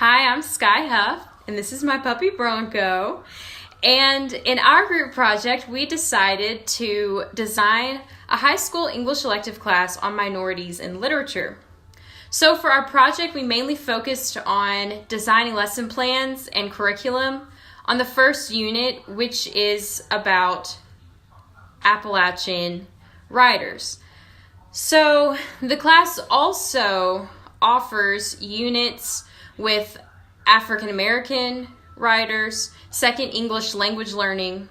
Hi, I'm Sky Huff, and this is my puppy Bronco. And in our group project, we decided to design a high school English elective class on minorities in literature. So for our project, we mainly focused on designing lesson plans and curriculum on the first unit, which is about Appalachian writers. So the class also offers units with African American writers, second English language learning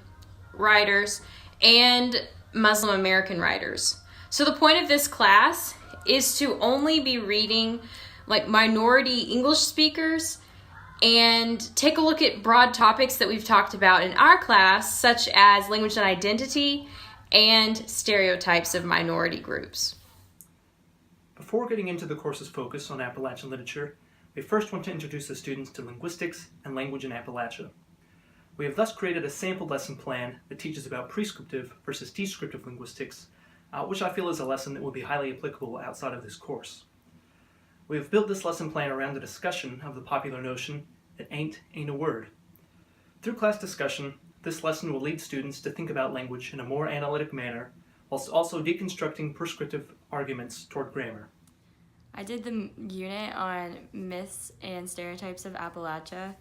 writers, and Muslim American writers. So the point of this class is to only be reading like minority English speakers and take a look at broad topics that we've talked about in our class, such as language and identity and stereotypes of minority groups. Before getting into the course's focus on Appalachian literature, we first want to introduce the students to linguistics and language in Appalachia. We have thus created a sample lesson plan that teaches about prescriptive versus descriptive linguistics, which I feel is a lesson that will be highly applicable outside of this course. We have built this lesson plan around the discussion of the popular notion that ain't a word. Through class discussion, this lesson will lead students to think about language in a more analytic manner, whilst also deconstructing prescriptive arguments toward grammar. I did the unit on myths and stereotypes of Appalachia.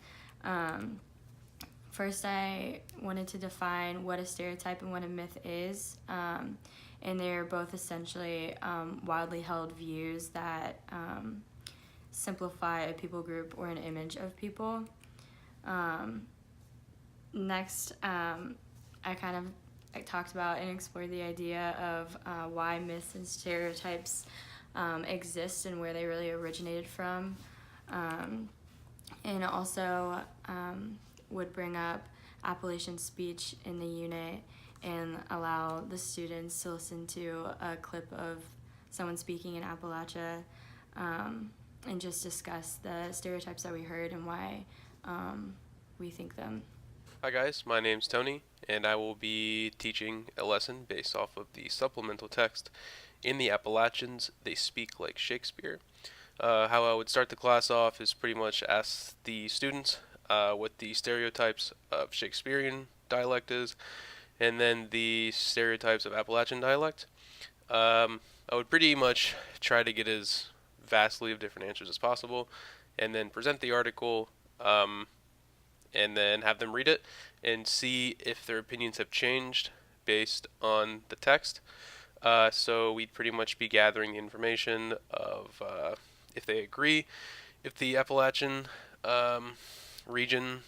First, I wanted to define what a stereotype and what a myth is, and they're both essentially widely held views that simplify a people group or an image of people. Next, I talked about and explored the idea of why myths and stereotypes exist and where they really originated from, and also would bring up Appalachian speech in the unit and allow the students to listen to a clip of someone speaking in Appalachia, and just discuss the stereotypes that we heard and why we think them. Hi guys, my name's Tony, and I will be teaching a lesson based off of the supplemental text In the Appalachians, They Speak Like Shakespeare. How I would start the class off is pretty much ask the students what the stereotypes of Shakespearean dialect is, and then the stereotypes of Appalachian dialect. I would pretty much try to get as vastly of different answers as possible, and then present the article, and then have them read it and see if their opinions have changed based on the text. So we'd pretty much be gathering the information of if they agree, if the Appalachian region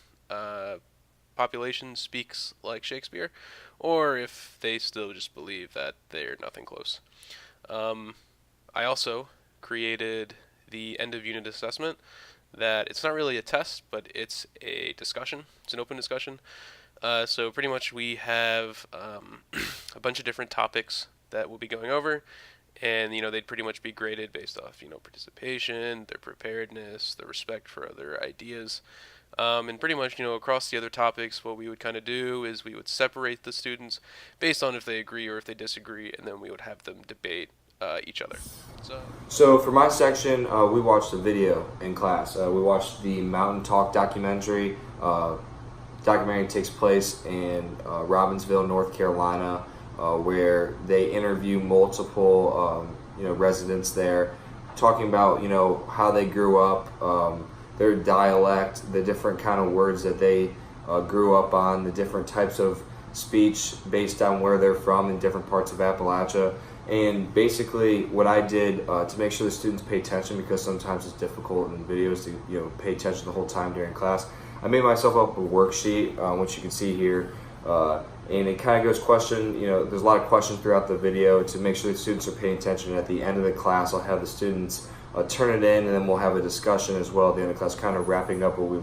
population speaks like Shakespeare, or if they still just believe that they're nothing close. I also created the end of unit assessment that it's not really a test, but it's a discussion. It's an open discussion. So pretty much we have a bunch of different topics that we'll be going over, and they'd pretty much be graded based off participation, their preparedness, their respect for other ideas, and pretty much across the other topics, what we would kind of do is we would separate the students based on if they agree or if they disagree, and then we would have them debate each other. So for my section, we watched a video in class. We watched the Mountain Talk documentary. Documentary takes place in Robbinsville, North Carolina, where they interview multiple residents there, talking about how they grew up, their dialect, the different kind of words that they grew up on, the different types of speech based on where they're from in different parts of Appalachia. And basically what I did to make sure the students pay attention, because sometimes it's difficult in videos to pay attention the whole time during class, I made myself up a worksheet, which you can see here, and it kind of goes there's a lot of questions throughout the video to make sure the students are paying attention. And at the end of the class, I'll have the students turn it in, and then we'll have a discussion as well at the end of the class, kind of wrapping up what we